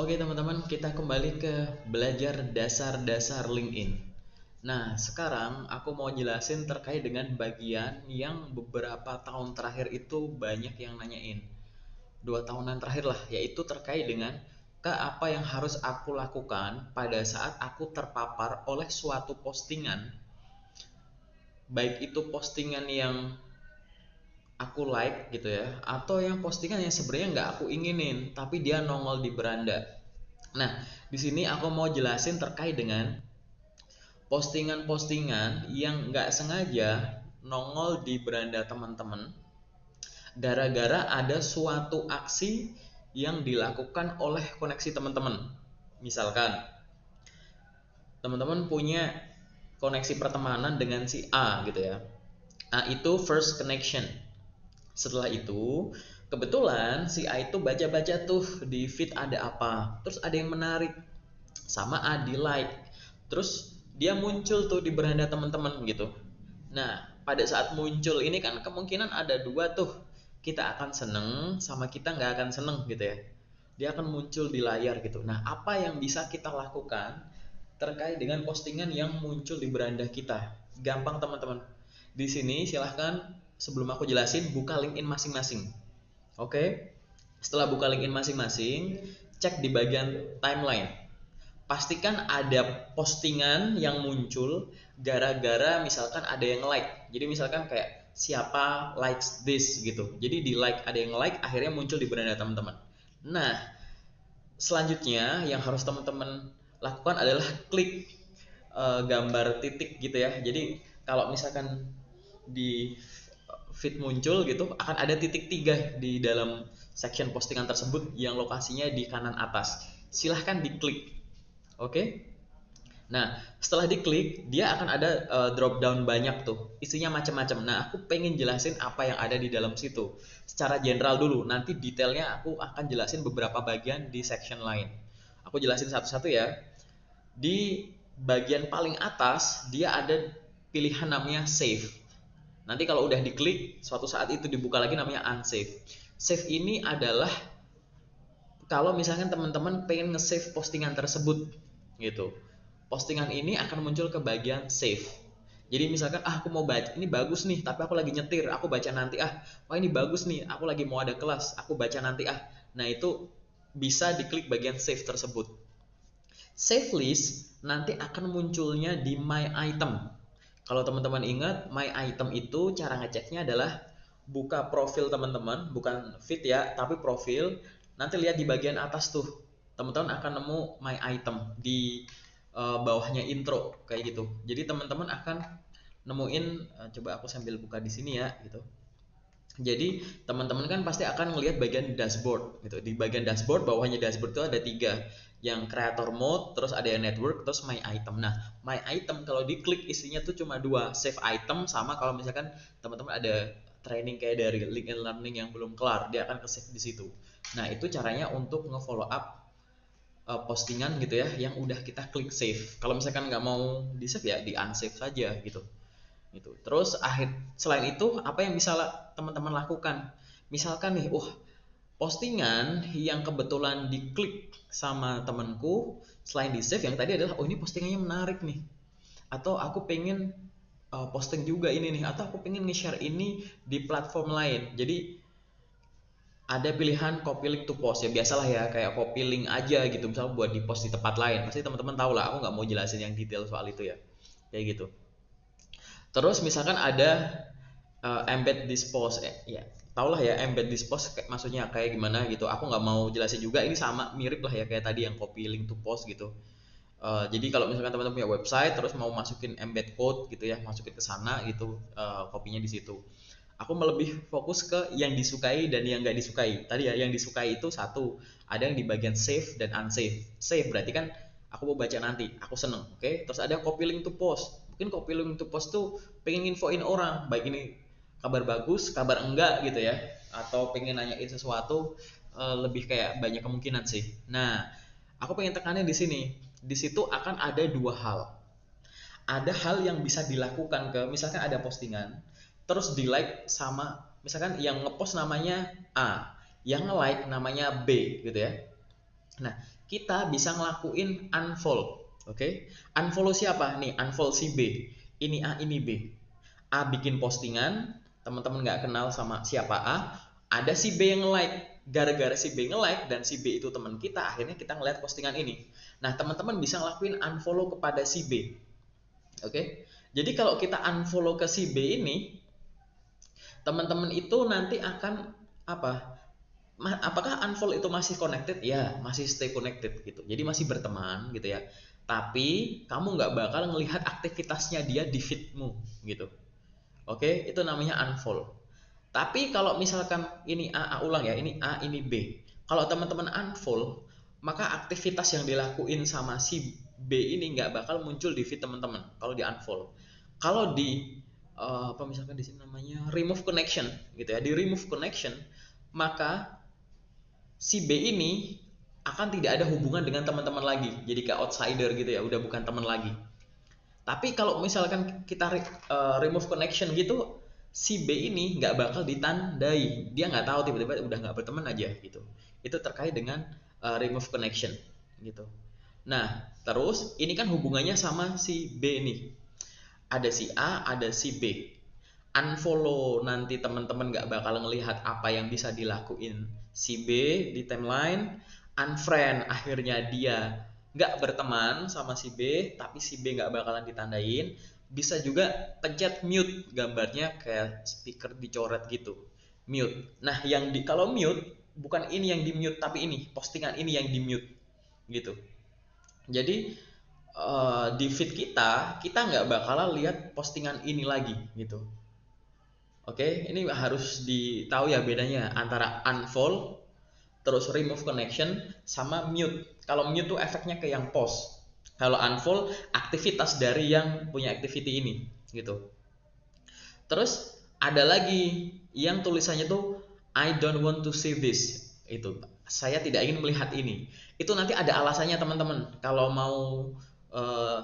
Oke teman-teman, kita kembali ke belajar dasar-dasar LinkedIn. Nah, sekarang aku mau jelasin terkait dengan bagian yang beberapa tahun terakhir itu banyak yang nanyain. 2 tahunan terakhir lah, yaitu terkait dengan apa yang harus aku lakukan pada saat aku terpapar oleh suatu postingan. Baik itu postingan yang aku like gitu ya, atau yang postingan yang sebenarnya nggak aku inginin, tapi dia nongol di beranda. Nah, di sini aku mau jelasin terkait dengan postingan-postingan yang nggak sengaja nongol di beranda teman-teman gara-gara ada suatu aksi yang dilakukan oleh koneksi teman-teman. Misalkan teman-teman punya koneksi pertemanan dengan si A gitu ya. A itu first connection. Setelah itu kebetulan si A itu baca-baca tuh di feed ada apa, terus ada yang menarik, sama A di like, terus dia muncul tuh di beranda teman-teman gitu. Nah, pada saat muncul ini kan kemungkinan ada dua tuh, kita akan seneng sama kita nggak akan seneng gitu ya. Dia akan muncul di layar gitu. Nah, apa yang bisa kita lakukan terkait dengan postingan yang muncul di beranda kita? Gampang teman-teman. Di sini silahkan sebelum aku jelasin buka LinkedIn masing-masing. Oke? Setelah buka LinkedIn masing-masing, cek di bagian timeline. Pastikan ada postingan yang muncul gara-gara misalkan ada yang like. Jadi misalkan kayak siapa likes this gitu. Jadi di like, ada yang like, akhirnya muncul di beranda teman-teman. Nah, selanjutnya yang harus teman-teman lakukan adalah klik gambar titik gitu ya. Jadi kalau misalkan di feed muncul gitu akan ada titik 3 di dalam section postingan tersebut yang lokasinya di kanan atas. Silahkan diklik. Oke. Nah, setelah diklik, dia akan ada drop down banyak tuh, isinya macam-macam. Nah, aku pengen jelasin apa yang ada di dalam situ. Secara general dulu, nanti detailnya aku akan jelasin beberapa bagian di section lain. Aku jelasin satu-satu ya. Di bagian paling atas, dia ada pilihan namanya save. Nanti kalau udah diklik, suatu saat itu dibuka lagi namanya unsave. Save ini adalah kalau misalkan teman-teman pengen nge-save postingan tersebut gitu. Postingan ini akan muncul ke bagian save. Jadi misalkan aku mau baca ini bagus nih, tapi aku lagi nyetir, aku baca nanti wah ini bagus nih, aku lagi mau ada kelas, aku baca nanti Nah, itu bisa diklik bagian save tersebut. Save list nanti akan munculnya di my item. Kalau teman-teman ingat, my item itu cara ngeceknya adalah buka profil teman-teman, bukan feed ya, tapi profil. Nanti lihat di bagian atas tuh, teman-teman akan nemu my item di bawahnya intro kayak gitu. Jadi teman-teman akan nemuin, coba aku sambil buka di sini ya gitu. Jadi teman-teman kan pasti akan melihat bagian dashboard gitu. Di bagian dashboard, bawahnya dashboard itu ada 3, yang creator mode, terus ada yang network, terus my item. Nah, my item kalau diklik isinya tuh cuma 2, save item sama kalau misalkan teman-teman ada training kayak dari LinkedIn Learning yang belum kelar, dia akan ke save di situ. Nah, itu caranya untuk nge-follow up postingan gitu ya yang udah kita klik save. Kalau misalkan nggak mau di save ya di unsave saja gitu. Terus selain itu apa yang bisa teman-teman lakukan? Misalkan nih, postingan yang kebetulan diklik sama temanku selain di save yang tadi adalah ini postingannya menarik nih. Atau aku pengen posting juga ini nih, atau aku pengen nge-share ini di platform lain. Jadi ada pilihan copy link to post ya, biasalah ya kayak copy link aja gitu, misalnya buat di post di tempat lain. Pasti teman-teman tahu lah, aku nggak mau jelasin yang detail soal itu ya, kayak gitu. Terus misalkan ada embed this post, ya tau lah ya embed this post maksudnya kayak gimana gitu. Aku nggak mau jelasin juga, ini sama mirip lah ya kayak tadi yang copy link to post gitu. Jadi kalau misalkan teman-teman punya website terus mau masukin embed code gitu ya, masukin ke sana gitu, kopinya di situ. Aku lebih fokus ke yang disukai dan yang nggak disukai. Tadi ya yang disukai itu satu, ada yang di bagian save dan unsave. Save berarti kan aku mau baca nanti, aku seneng, oke? Terus ada copy link to post. Mungkin copy link to post tuh pengen infoin orang, baik ini kabar bagus, kabar enggak gitu ya, atau pengen nanyain sesuatu, lebih kayak banyak kemungkinan sih. Nah, aku pengen tekanin di sini. Di situ akan ada 2 hal. Ada hal yang bisa dilakukan misalkan ada postingan terus di like sama misalkan yang ngepost namanya A, yang nge-like namanya B gitu ya. Nah, kita bisa ngelakuin unfollow. Oke, unfollow siapa nih? Unfollow si B. Ini A, ini B. A bikin postingan, teman-teman nggak kenal sama siapa A, ada si B yang nge-like. Gara-gara si B nge-like dan si B itu teman kita, akhirnya kita ngeliat postingan ini. Nah, teman-teman bisa ngelakuin unfollow kepada si B. Oke, jadi kalau kita unfollow ke si B ini, teman-teman itu nanti akan apa? Apakah unfollow itu masih connected? Ya, masih stay connected gitu. Jadi masih berteman gitu ya. Tapi kamu nggak bakal ngelihat aktivitasnya dia di feedmu gitu. Oke, itu namanya unfollow. Tapi kalau misalkan ini A ulang ya, ini A, ini B. Kalau teman-teman unfollow, maka aktivitas yang dilakuin sama si B ini nggak bakal muncul di feed teman-teman kalau di unfollow. Kalau di apa misalkan di sini namanya remove connection gitu ya, di remove connection, maka si B ini akan tidak ada hubungan dengan teman-teman lagi. Jadi kayak outsider gitu ya, udah bukan teman lagi. Tapi kalau misalkan kita remove connection gitu, si B ini nggak bakal ditandai. Dia nggak tahu tiba-tiba udah nggak berteman aja gitu. Itu terkait dengan remove connection gitu. Nah, terus ini kan hubungannya sama si B nih. Ada si A, ada si B. Unfollow nanti teman-teman nggak bakal ngelihat apa yang bisa dilakuin si B di timeline. Unfriend akhirnya dia nggak berteman sama si B, tapi si B nggak bakalan ditandain. Bisa juga pencet mute, gambarnya kayak speaker dicoret gitu, mute. Nah, kalau mute bukan ini yang di mute, tapi ini postingan ini yang di mute gitu. Jadi di feed kita nggak bakalan lihat postingan ini lagi gitu. Oke, ini harus ditahu ya bedanya antara unfollow, terus remove connection, sama mute. Kalau mute tuh efeknya ke yang post. Kalau unfollow, aktivitas dari yang punya activity ini gitu. Terus ada lagi yang tulisannya tuh I don't want to see this. Itu saya tidak ingin melihat ini. Itu nanti ada alasannya teman-teman. Kalau mau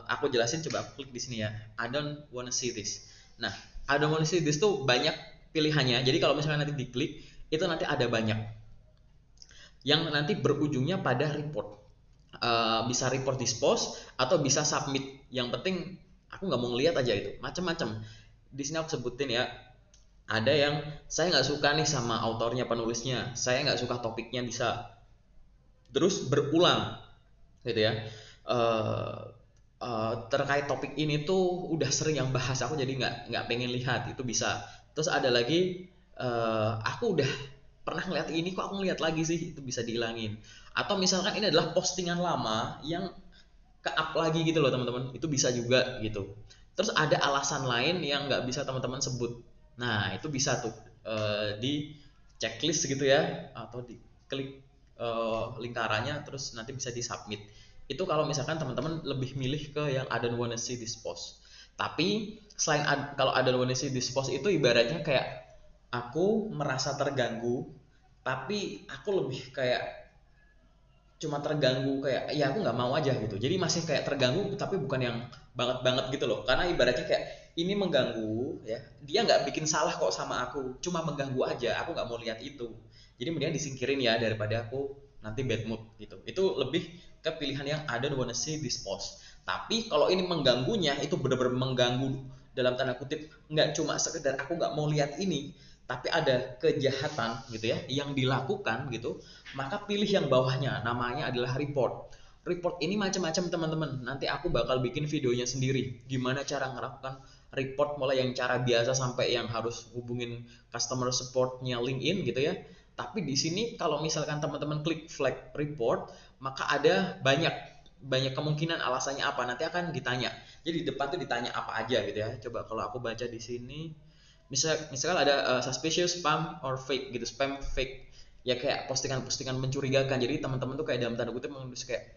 aku jelasin, coba aku klik di sini ya. I don't want to see this. Nah, I don't want to see this tuh banyak pilihannya. Jadi kalau misalnya nanti diklik, itu nanti ada banyak yang nanti berujungnya pada report. Bisa report dispose atau bisa submit. Yang penting aku nggak mau ngeliat aja itu. Macam-macam. Di sini aku sebutin ya, ada yang saya nggak suka nih sama autornya, penulisnya, saya nggak suka topiknya, bisa terus berulang gitu ya. Terkait topik ini tuh udah sering yang bahas, aku jadi nggak pengen lihat, itu bisa. Terus ada lagi aku udah pernah ngeliat ini kok aku ngeliat lagi sih, itu bisa dihilangin. Atau misalkan ini adalah postingan lama yang ke-up lagi gitu loh teman-teman, itu bisa juga gitu. Terus ada alasan lain yang nggak bisa teman-teman sebut. Nah, itu bisa tuh di checklist gitu ya, atau di klik lingkarannya, terus nanti bisa di submit. Itu kalau misalkan teman-teman lebih milih ke yang I don't wanna see this post. Tapi selain kalau I don't wanna see this post itu ibaratnya kayak aku merasa terganggu, tapi aku lebih kayak cuma terganggu, kayak ya aku nggak mau aja gitu. Jadi masih kayak terganggu tapi bukan yang banget banget gitu loh, karena ibaratnya kayak ini mengganggu ya, dia nggak bikin salah kok sama aku, cuma mengganggu aja, aku nggak mau lihat itu. Jadi mendingan disingkirin ya daripada aku nanti bad mood gitu. Itu lebih ke pilihan yang I don't wanna see this post. Tapi kalau ini mengganggunya, itu benar-benar mengganggu dalam tanda kutip, nggak cuma sekedar aku nggak mau lihat ini, tapi ada kejahatan gitu ya yang dilakukan gitu, maka pilih yang bawahnya, namanya adalah report. Report ini macam-macam teman-teman, nanti aku bakal bikin videonya sendiri gimana cara melakukan report, mulai yang cara biasa sampai yang harus hubungin customer supportnya LinkedIn gitu ya. Tapi di sini kalau misalkan teman-teman klik flag report, maka ada banyak banyak kemungkinan alasannya apa, nanti akan ditanya. Jadi di depan tuh ditanya apa aja gitu ya. Coba kalau aku baca di sini, misalkan ada suspicious, spam, or fake gitu, spam, fake, ya kayak postingan-postingan mencurigakan. Jadi teman-teman tuh kayak dalam tanda kutip menulis kayak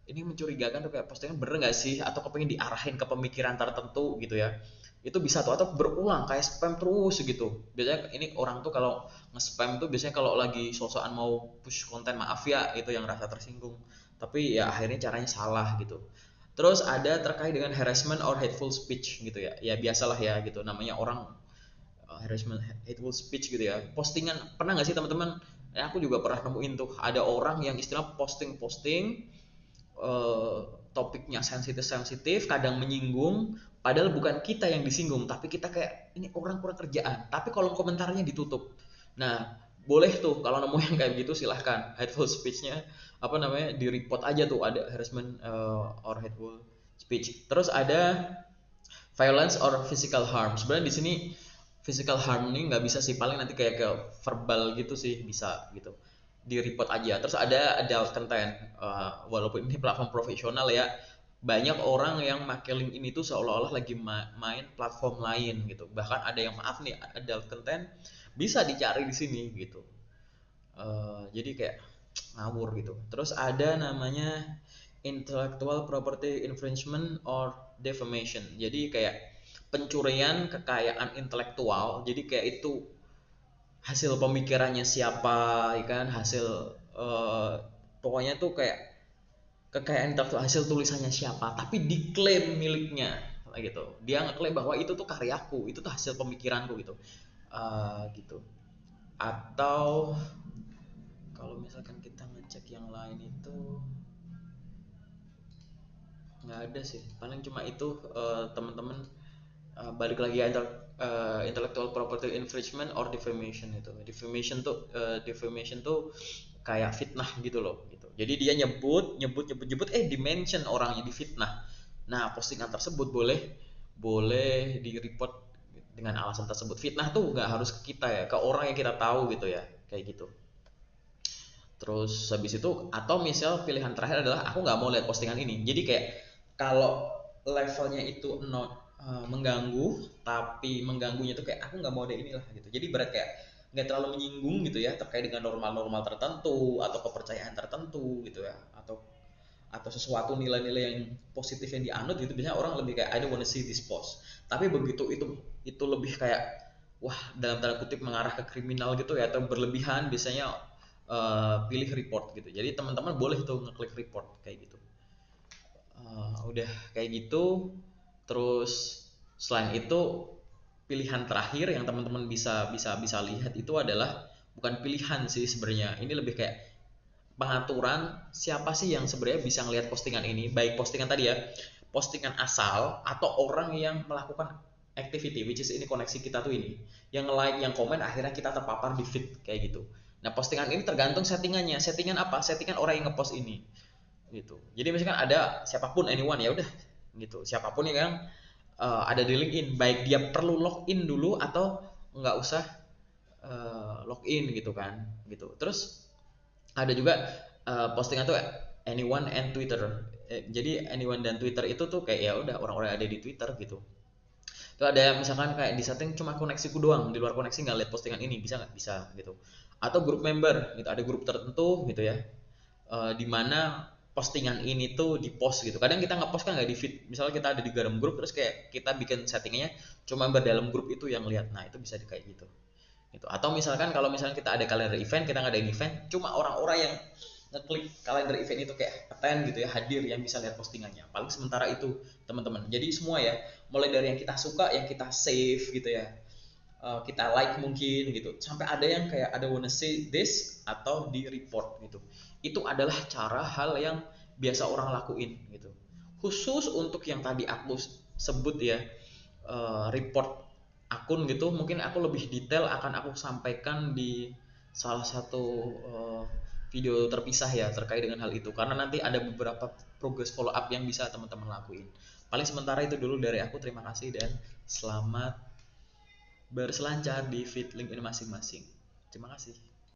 ini mencurigakan tuh, kayak postingan bener nggak sih, atau kepengen diarahin ke pemikiran tertentu gitu ya. Itu bisa tuh, atau berulang kayak spam terus gitu. Biasanya ini orang tuh kalau nge-spam tuh biasanya kalau lagi sosokan mau push konten, maaf ya itu yang rasa tersinggung, tapi ya akhirnya caranya salah gitu. Terus ada terkait dengan harassment or hateful speech gitu ya, ya biasalah ya gitu, namanya orang harassment, hateful speech gitu ya. Postingan, pernah nggak sih teman-teman Aku juga pernah nemuin tuh ada orang yang istilah posting-posting eh, topiknya sensitif-sensitif, kadang menyinggung, padahal bukan kita yang disinggung, tapi kita kayak ini orang kurang kerjaan, tapi kolom komentarnya ditutup. Nah, boleh tuh kalau nemu yang kayak gitu silahkan hateful speech-nya apa namanya di report aja tuh, ada harassment or hateful speech. Terus ada violence or physical harm. Sebenarnya di sini physical harm ini nggak bisa sih, paling nanti kayak ke verbal gitu sih bisa gitu, di report aja. Terus ada adult content. Walaupun ini platform profesional ya, banyak orang yang make link ini tuh seolah-olah lagi main platform lain gitu. Bahkan ada yang maaf nih, adult content bisa dicari di sini gitu. Jadi kayak ngawur gitu. Terus ada namanya intellectual property infringement or defamation. Jadi kayak pencurian kekayaan intelektual. Jadi kayak itu hasil pemikirannya siapa, ya kan? Hasil pokoknya tuh kayak kekayaan intelektual, hasil tulisannya siapa, tapi diklaim miliknya gitu. Dia ngeklaim bahwa itu tuh karyaku, itu tuh hasil pemikiranku gitu. Gitu. Atau kalau misalkan kita ngecek yang lain itu nggak ada sih, paling cuma itu teman-teman balik lagi ya, intellectual property infringement or defamation. Itu defamation tuh kayak fitnah gitu loh gitu. Jadi dia nyebut dimention orangnya, di fitnah. Nah, postingan tersebut boleh boleh di report dengan alasan tersebut. Fitnah tuh nggak harus ke kita ya, ke orang yang kita tahu gitu ya, kayak gitu. Terus habis itu, atau misal pilihan terakhir adalah aku nggak mau lihat postingan ini. Jadi kayak kalau levelnya itu mengganggu, tapi mengganggunya itu kayak aku nggak mau ada inilah gitu. Jadi berat kayak nggak terlalu menyinggung gitu ya, terkait dengan normal-normal tertentu atau kepercayaan tertentu gitu ya, atau sesuatu nilai-nilai yang positif yang dianut gitu. Biasanya orang lebih kayak I don't wanna see this post. Tapi begitu itu lebih kayak wah, dalam tanda kutip mengarah ke kriminal gitu ya, atau berlebihan, biasanya pilih report gitu. Jadi teman-teman boleh tuh ngeklik report kayak gitu. Udah kayak gitu. Terus selain itu, pilihan terakhir yang teman-teman bisa bisa bisa lihat itu adalah bukan pilihan sih sebenarnya. Ini lebih kayak pengaturan siapa sih yang sebenarnya bisa ngelihat postingan ini, baik postingan tadi ya, postingan asal atau orang yang melakukan activity, which is ini koneksi kita tuh ini, yang like, yang komen, akhirnya kita terpapar di feed kayak gitu. Nah, postingan ini tergantung settingannya. Settingan apa? Settingan orang yang ngepost ini gitu. Jadi misalkan ada siapapun, anyone, ya udah gitu, siapapun yang ada di LinkedIn, baik dia perlu login dulu atau nggak usah login gitu kan gitu. Terus ada juga postingan tuh anyone and Twitter. Jadi anyone dan Twitter itu tuh kayak ya udah orang-orang yang ada di Twitter gitu. Itu ada misalkan kayak di setting cuma koneksiku doang, di luar koneksi nggak lihat postingan ini, bisa nggak? Bisa gitu. Atau grup member gitu, ada grup tertentu gitu ya, di mana postingan ini tuh di post gitu. Kadang kita nge-post kan nggak di feed. Misalnya kita ada di dalam grup, terus kayak kita bikin settingnya cuma berdalam grup itu yang lihat. Nah, itu bisa kayak gitu. Gitu. Atau misalkan kalau misalnya kita ada kalender event, kita ngadain event, cuma orang-orang yang ngeklik kalender event itu kayak attend gitu ya, hadir, yang bisa lihat postingannya. Paling sementara itu teman-teman. Jadi semua ya, mulai dari yang kita suka, yang kita save gitu ya, kita like mungkin gitu, sampai ada yang kayak ada wanna see this atau di report gitu. Itu adalah cara hal yang biasa orang lakuin gitu. Khusus untuk yang tadi aku sebut ya, report akun gitu, mungkin aku lebih detail akan aku sampaikan di salah satu video terpisah ya terkait dengan hal itu, karena nanti ada beberapa progress follow up yang bisa teman-teman lakuin. Paling sementara itu dulu dari aku, terima kasih dan selamat berselancar di feed LinkedIn masing-masing. Terima kasih.